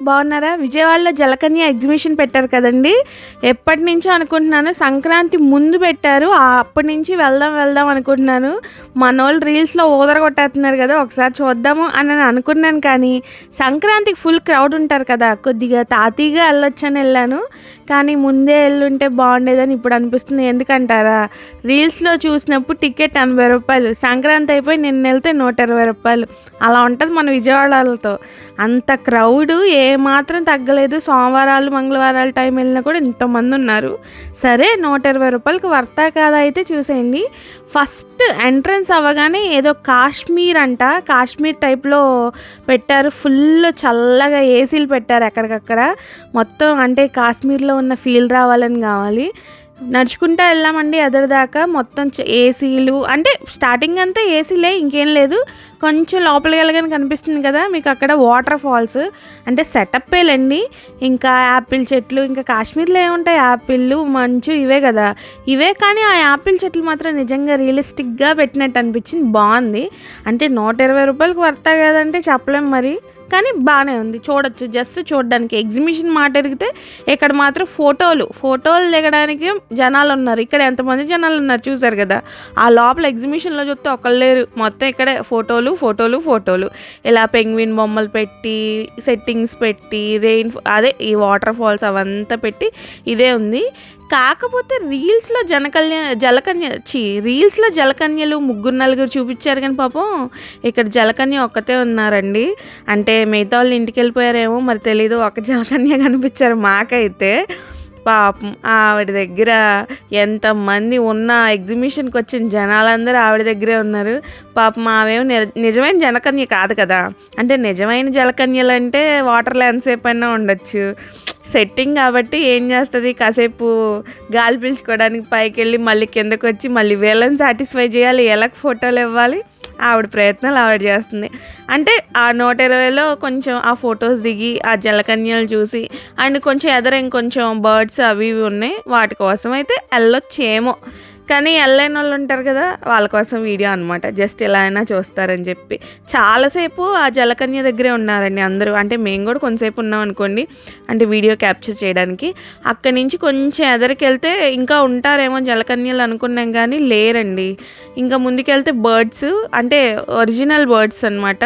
బాగున్నారా? విజయవాడలో జలకన్య ఎగ్జిబిషన్ పెట్టారు కదండి. ఎప్పటి నుంచో అనుకుంటున్నాను, సంక్రాంతి ముందు పెట్టారు. అప్పటి నుంచి వెళ్దాం అనుకుంటున్నాను. మనోళ్ళు రీల్స్లో కొట్టేస్తున్నారు కదా, ఒకసారి చూద్దాము అని అనుకున్నాను. కానీ సంక్రాంతికి ఫుల్ క్రౌడ్ ఉంటారు కదా, కొద్దిగా తాతీగా వెళ్ళొచ్చని వెళ్ళాను. కానీ ముందే వెళ్ళుంటే బాగుండేదని ఇప్పుడు అనిపిస్తుంది. ఎందుకంటారా, రీల్స్లో చూసినప్పుడు టికెట్ 80 రూపాయలు, సంక్రాంతి అయిపోయి నిన్న వెళ్తే 120 రూపాయలు. అలా ఉంటుంది మన విజయవాడలతో. అంత క్రౌడ్ ఏమాత్రం తగ్గలేదు. సోమవారాలు మంగళవారాలు టైం వెళ్ళినా కూడా ఇంతమంది ఉన్నారు. సరే 120 రూపాయలకి వర్తా కాదా అయితే చూసేయండి. ఫస్ట్ ఎంట్రన్స్ అవ్వగానే ఏదో కాశ్మీర్ టైప్లో పెట్టారు. ఫుల్ చల్లగా ఏసీలు పెట్టారు ఎక్కడికక్కడ. మొత్తం అంటే కాశ్మీర్లో ఉన్న ఫీల్ రావాలని కావాలి. నడుచుకుంటూ వెళ్ళామండి ఎదురుదాకా. మొత్తం ఏసీలు, అంటే స్టార్టింగ్ అంతా ఏసీలే, ఇంకేం లేదు. కొంచెం లోపలికి వెళ్ళగానే కనిపిస్తుంది కదా మీకు అక్కడ వాటర్ ఫాల్స్, అంటే సెటప్పేలండి. ఇంకా యాపిల్ చెట్లు, ఇంకా కాశ్మీర్లో ఏముంటాయి, యాపిళ్ళు మంచు ఇవే కదా, ఇవే. కానీ ఆ యాపిల్ చెట్లు మాత్రం నిజంగా రియలిస్టిక్గా పెట్టినట్టు అనిపించింది. బాగుంది. అంటే 120 రూపాయలకి వర్తా కదంటే చెప్పలేం మరి, కానీ బాగానే ఉంది. చూడొచ్చు, జస్ట్ చూడడానికి. ఎగ్జిబిషన్ మాట ఎరిగితే ఇక్కడ మాత్రం ఫోటోలు దిగడానికి జనాలు ఉన్నారు. ఇక్కడ ఎంతమంది జనాలు ఉన్నారు చూసారు కదా. ఆ లోపల ఎగ్జిబిషన్లో చూస్తే ఒకళ్ళు లేరు. మొత్తం ఇక్కడే ఫోటోలు ఇలా పెంగ్విన్ బొమ్మలు పెట్టి, సెట్టింగ్స్ పెట్టి, ఈ వాటర్ ఫాల్స్ అవంతా పెట్టి ఇదే ఉంది. కాకపోతే రీల్స్లో జలకన్యలు 3-4 చూపించారు. కానీ పాపం ఇక్కడ జలకన్య ఒక్కతే ఉన్నారండి. అంటే మిగతా వాళ్ళు ఇంటికి వెళ్ళిపోయారేమో మరి తెలీదు. ఒక జలకన్య కనిపించారు మాకైతే. పాపం ఆవిడ దగ్గర ఎంతమంది ఉన్న, ఎగ్జిబిషన్కి వచ్చిన జనాలందరూ ఆవిడ దగ్గరే ఉన్నారు. పాపం ఆమెమో నిజమైన జలకన్య కాదు కదా. అంటే నిజమైన జలకన్యలు అంటే వాటర్లో ఎంతసేపు అయినా ఉండొచ్చు, సెట్టింగ్ కాబట్టి ఏం చేస్తుంది, కాసేపు గాలి పీల్చుకోవడానికి పైకి వెళ్ళి మళ్ళీ కిందకు వచ్చి మళ్ళీ వీళ్ళని సాటిస్ఫై చేయాలి, ఎలాగ ఫోటోలు ఇవ్వాలి. ఆవిడ ప్రయత్నాలు ఆవిడ చేస్తుంది. అంటే ఆ 120లో కొంచెం ఆ ఫొటోస్ దిగి ఆ జలకన్యలు చూసి, అండ్ కొంచెం ఇంకొంచెం బర్డ్స్ అవి ఇవి ఉన్నాయి, వాటి కోసం అయితే వెళ్ళొచ్చేమో. కానీ వెళ్ళలేని వాళ్ళు ఉంటారు కదా, వాళ్ళ కోసం వీడియో అనమాట. జస్ట్ ఎలా అయినా చూస్తారని చెప్పి చాలాసేపు ఆ జలకన్య దగ్గరే ఉన్నారండి అందరూ. అంటే మేము కూడా కొంతసేపు ఉన్నాం అనుకోండి, అంటే వీడియో క్యాప్చర్ చేయడానికి. అక్కడి నుంచి కొంచెం ఎదరికెళ్తే ఇంకా ఉంటారేమో జలకన్యలు అనుకున్నాం, కానీ లేరండి. ఇంకా ముందుకెళ్తే బర్డ్స్, అంటే ఒరిజినల్ బర్డ్స్ అనమాట.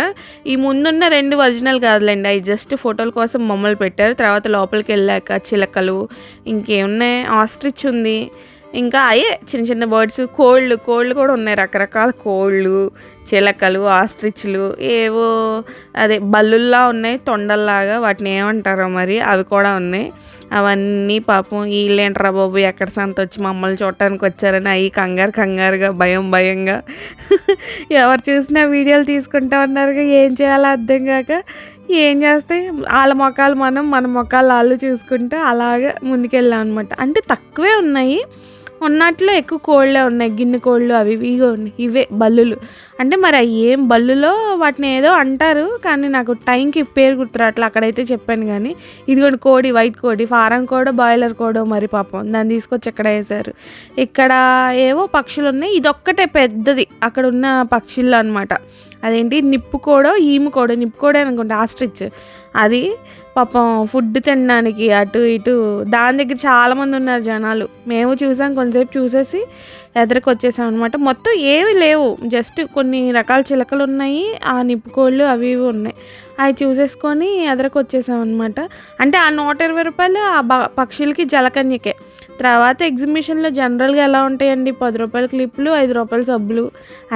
ఈ ముందున్న 2 ఒరిజినల్ కాదులేండి, అవి జస్ట్ ఫోటోల కోసం బొమ్మలు పెట్టారు. తర్వాత లోపలికి వెళ్ళాక చిలకలు, ఇంకేమున్నాయి, ఆస్ట్రిచ్ ఉంది, ఇంకా అయ్యే చిన్న బర్డ్స్, కోళ్ళు కూడా ఉన్నాయి. రకరకాల కోళ్ళు, చిలకలు, ఆస్ట్రిచ్లు, ఏవో అదే బల్లుల్లా ఉన్నాయి, తొండల్లాగా, వాటిని ఏమంటారో మరి, అవి కూడా ఉన్నాయి. అవన్నీ పాపం వీళ్ళేంట్రా బాబు ఎక్కడ సంత వచ్చి మమ్మల్ని చూడటానికి వచ్చారని అవి కంగారుగా భయంగా ఎవరు చూసినా వీడియోలు తీసుకుంటా ఉన్నారు. ఏం చేయాలో అర్థం కాక ఏం చేస్తే వాళ్ళ మొక్కలు మన మొక్కలు వాళ్ళు చూసుకుంటూ అలాగే ముందుకెళ్ళాం అనమాట. అంటే తక్కువే ఉన్నాయి, ఉన్నట్లో ఎక్కువ కోళ్ళే ఉన్నాయి, గిన్నె కోళ్ళు అవి ఇవే బల్లులు. అంటే మరి అవి ఏం బల్లులో వాటిని ఏదో అంటారు, కానీ నాకు టైంకి పేరు గుర్తురాట్లా. అక్కడైతే చెప్పాను. కానీ ఇదిగోండి కోడి, వైట్ కోడి, ఫారం కోడో బాయిలర్ కోడో మరి పాపం దాన్ని తీసుకొచ్చి ఎక్కడ వేశారు. ఇక్కడ ఏవో పక్షులు ఉన్నాయి, ఇదొక్కటే పెద్దది అక్కడ ఉన్న పక్షుల్లో అనమాట. అదేంటి నిప్పుకోడో ఈముకోడో, నిప్పుకోడే అనుకుంటా, ఆస్ట్రిచ్. అది పాపం ఫుడ్ తినడానికి అటు ఇటు దాని దగ్గర చాలామంది ఉన్నారు జనాలు. మేము చూసాం, కొంతసేపు చూసేసి ఎదరికి వచ్చేసాం అనమాట. మొత్తం ఏవి లేవు, జస్ట్ కొన్ని రకాల చిలకలు ఉన్నాయి, ఆ నిప్పుకోళ్ళు అవి ఇవి ఉన్నాయి. అవి చూసేసుకొని ఎదరికి వచ్చేసాం అనమాట. అంటే ఆ 120 రూపాయలు ఆ పక్షులకి జలకన్యకే. తర్వాత ఎగ్జిబిషన్లో జనరల్గా ఎలా ఉంటాయండి, 10 రూపాయల క్లిప్లు, 5 రూపాయల సబ్బులు,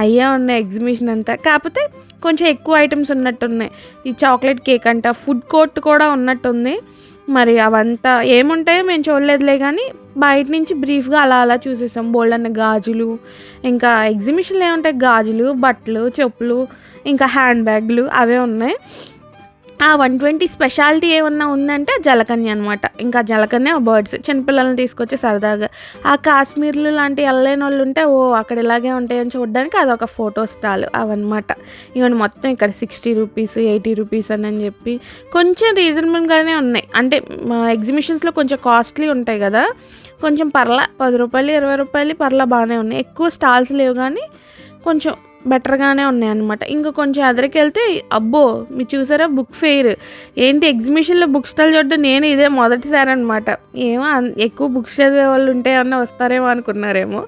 అయ్యే ఉన్నాయి ఎగ్జిబిషన్ అంతా. కాకపోతే కొంచెం ఎక్కువ ఐటమ్స్ ఉన్నట్టున్నాయి. ఈ చాక్లెట్ కేక్ అంట, ఫుడ్ కోర్ట్ కూడా ఉన్నట్టుంది. మరి అవంతా ఏముంటాయో మేము చూడలేదులే, కానీ బయట నుంచి బ్రీఫ్గా అలా చూసేసాం. బోల్డన్న గాజులు, ఇంకా ఎగ్జిబిషన్లో ఏముంటాయి, గాజులు, బట్టలు, చెప్పులు, ఇంకా హ్యాండ్ బ్యాగ్లు అవే ఉన్నాయి. ఆ 120 స్పెషాలిటీ ఏమన్నా ఉందంటే జలకన్య అనమాట. ఇంకా జలకన్య బర్డ్స్, చిన్నపిల్లల్ని తీసుకొచ్చి సరదాగా ఆ కాశ్మీర్లు లాంటి వెళ్ళలేని వాళ్ళు ఉంటే అక్కడ ఇలాగే ఉంటాయని చూడడానికి అదొక ఫోటో స్టాల్ అవన్నమాట. ఇవన్నీ మొత్తం ఇక్కడ 60 రూపీస్ 80 రూపీస్ అని చెప్పి కొంచెం రీజనబుల్గానే ఉన్నాయి. అంటే ఎగ్జిబిషన్స్లో కొంచెం కాస్ట్లీ ఉంటాయి కదా, కొంచెం 10 రూపాయలు 20 రూపాయలు బాగానే ఉన్నాయి. ఎక్కువ స్టాల్స్ లేవు, కానీ కొంచెం బెటర్గానే ఉన్నాయన్నమాట. ఇంకా కొంచెం ఎదరికెళ్తే అబ్బో! మీరు చూసారా బుక్ ఫెయిర్. ఏంటి ఎగ్జిబిషన్‌లో బుక్ స్టాల్ చూడడం నేను ఇదే మొదటిసారి అనమాట. ఏమో ఎక్కువ బుక్స్ చదివే వాళ్ళు ఉంటే ఏమన్నా వస్తారేమో అనుకున్నారేమో.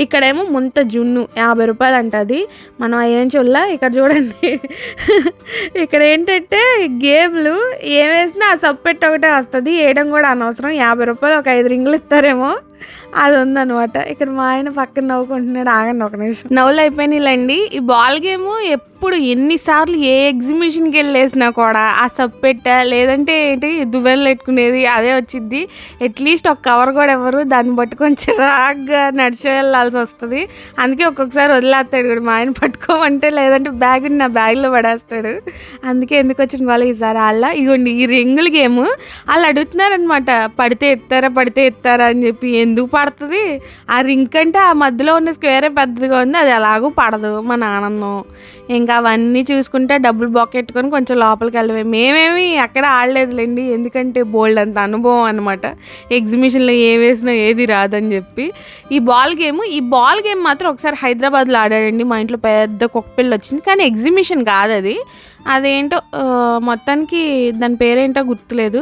ఇక్కడేమో ముంత జున్ను రూ. 50 అంట అది. మనం అయ్యేం చూడలా. ఇక్కడ చూడండి ఇక్కడ ఏంటంటే గేమ్‌లు ఏమేసినా ఆ సబ్బెట్టు ఒకటే వస్తది. ఏయడం కూడా అనవసరం. రూ. 50 ఒక 5 రింగులు ఇస్తారేమో. అది ఉందనమాట. ఇక్కడ మా ఆయన పక్కన నవ్వుకుంటున్నాడు. ఆగండి ఒక నిమిషం. నవ్వులు అయిపోయినాయిలేండి. ఈ బాల్ గేమ్ ఎప్పుడు ఎన్నిసార్లు ఏ ఎగ్జిబిషన్‌కి వెళ్ళేసినా కూడా ఆ సబ్బెట్ట లేదంటే ఏంటి దువ్వెనలు పెట్టుకునేది అదే వచ్చిద్ది. అట్లీస్ట్ ఒక కవర్ కూడా ఇవ్వరు. దాన్ని పట్టుకొని చిరాగ్గా నడిచి వెళ్ళాల్సి వస్తుంది. అందుకే ఒక్కొక్కసారి వదిలేస్తాడు కూడా మా ఆయన పట్టుకోమంటే, లేదంటే బ్యాగ్ నా బ్యాగ్లో పడేస్తాడు. అందుకే ఎందుకు వచ్చిన గోల ఈసారి ఆళ్ళ. ఇగోండి ఈ రింగుల గేమ్ వాళ్ళు అడుగుతున్నారనమాట. పడితే ఎత్తారా అని చెప్పి. ఎందుకు పడుతుంది? ఆ రింగ్ కంటే ఆ మధ్యలో ఉన్న స్క్వేరే పెద్దదిగా ఉంది. అది ఎలాగూ పడదు. మన ఆనందం ఇంకా అవన్నీ చూసుకుంటే డబ్బులు బొక్కెట్టుకొని కొంచెం లోపలికి వెళ్ళవే. మేమేమి ఎక్కడ ఆడలేదులేండి, ఎందుకంటే బోల్డ్ అంత అనుభవం అనమాట. ఎగ్జిబిషన్లో ఏ వేసినా ఏది రాదని చెప్పి. ఈ బాల్ గేమ్ మాత్రం ఒకసారి హైదరాబాద్లో ఆడాడండి. మా ఇంట్లో పెద్ద కుక్కపిల్ల వచ్చింది, కానీ ఎగ్జిబిషన్ కాదు అది. అదేంటో మొత్తానికి దాని పేరేంటో గుర్తులేదు.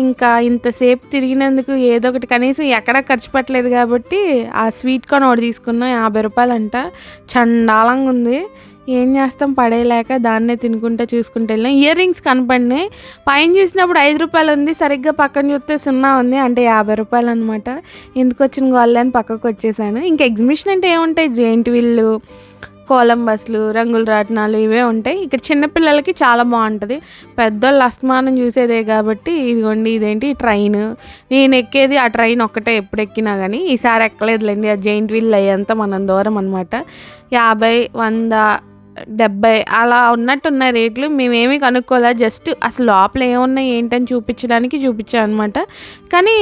ఇంకా ఇంతసేపు తిరిగినందుకు ఏదో ఒకటి కనీసం ఎక్కడా ఖర్చు పెట్టలేదు కాబట్టి ఆ స్వీట్ కార్న్ ఒకటి తీసుకున్నాం. రూ. 50 అంట. చండాలంగా ఉంది. ఏం చేస్తాం, పడేయలేక దాన్నే తినుకుంటూ చూసుకుంటూ వెళ్ళాం. ఇయర్ రింగ్స్ కనపడినాయి. పైన చూసినప్పుడు రూ. 5 ఉంది, సరిగ్గా పక్కన చూస్తే 0 ఉంది, అంటే రూ. 50 అనమాట. ఎందుకు వచ్చిన గోళ్ళ అని పక్కకు వచ్చేసాను. ఇంకా ఎగ్జిబిషన్ అంటే ఏముంటాయి, జెయింట్ వీళ్ళు, కొలంబస్లు, రంగుల రాట్నాలు ఇవే ఉంటాయి. ఇక్కడ చిన్నపిల్లలకి చాలా బాగుంటుంది. పెద్దోళ్ళు అస్తమానం చూసేదే కాబట్టి. ఇదిగోండి ఇదేంటి ట్రైన్. నేను ఎక్కేది ఆ ట్రైన్ ఒక్కటే ఎప్పుడు ఎక్కినా కానీ. ఈసారి ఎక్కలేదులేండి. ఆ జెయింట్ వీల్ అయ్యేంత మనం దూరం అనమాట. 50, 100, 70 అలా ఉన్నట్టున్న రేట్లు. మేమేమీ కనుక్కోలే. జస్ట్ అసలు లోపల ఏమున్నాయి ఏంటని చూపించాను అనమాట. కానీ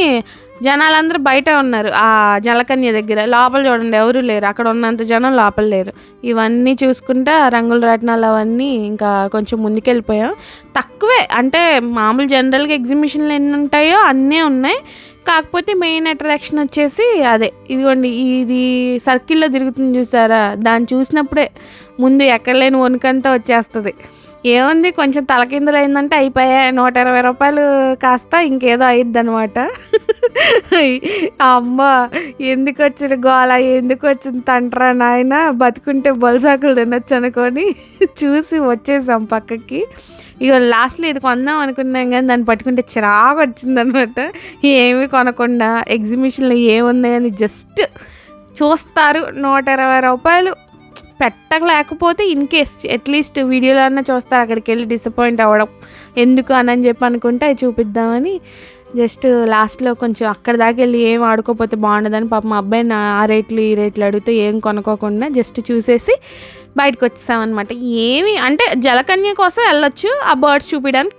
జనాలందరూ బయట ఉన్నారు ఆ జలకన్య దగ్గర. లోపల చూడండి ఎవరు లేరు. అక్కడ ఉన్నంత జనం లోపల లేరు. ఇవన్నీ చూసుకుంటా రంగుల రత్నాలు అవన్నీ ఇంకా కొంచెం ముందుకెళ్ళిపోయాం. తక్కువే అంటే మామూలు జనరల్గా ఎగ్జిబిషన్లు ఎన్ని ఉంటాయో అన్నీ ఉన్నాయి. కాకపోతే మెయిన్ అట్రాక్షన్ వచ్చేసి అదే. ఇదిగోండి ఇది సర్కిల్లో తిరుగుతుంది చూసారా, దాన్ని చూసినప్పుడే ముందు ఎక్కడ లేని వణుకంతా వచ్చేస్తుంది. ఏముంది కొంచెం తలకిందులు అయిందంటే అయిపోయాయి. రూ. 120 కాస్త ఇంకేదో అయ్యిద్ది అనమాట. అమ్మ ఎందుకు వచ్చిన గోల, ఎందుకు వచ్చిన తంట్రా నాయన, బతుకుంటే బొలసాకులు తినొచ్చు అనుకొని చూసి వచ్చేసాం పక్కకి. ఇక లాస్ట్లో ఇది కొందాం అనుకున్నాం కానీ దాన్ని పట్టుకుంటే చిరాకు వచ్చిందనమాట. ఏమీ కొనకుండా ఎగ్జిబిషన్లో ఏమున్నాయని జస్ట్ చూస్తారు. రూ. 120 పెట్టలేకపోతే ఇన్ కేస్ అట్లీస్ట్ వీడియోలో అన్నా చూస్తారు. అక్కడికి వెళ్ళి డిసప్పాయింట్ అవ్వడం ఎందుకు అని చెప్పి అనుకుంటే అది చూపిద్దామని జస్ట్ లాస్ట్లో కొంచెం అక్కడ దాకా వెళ్ళి ఏం ఆడుకోకపోతే బాగుండదని పాపం మా అబ్బాయిని ఆ రేట్లు ఈ రేట్లు అడిగితే ఏం కొనుక్కోకుండా జస్ట్ చూసేసి బయటకు వచ్చేసామన్నమాట. ఏమి అంటే జలకన్య కోసం వెళ్ళొచ్చు, ఆ బర్డ్స్ చూపించడానికి.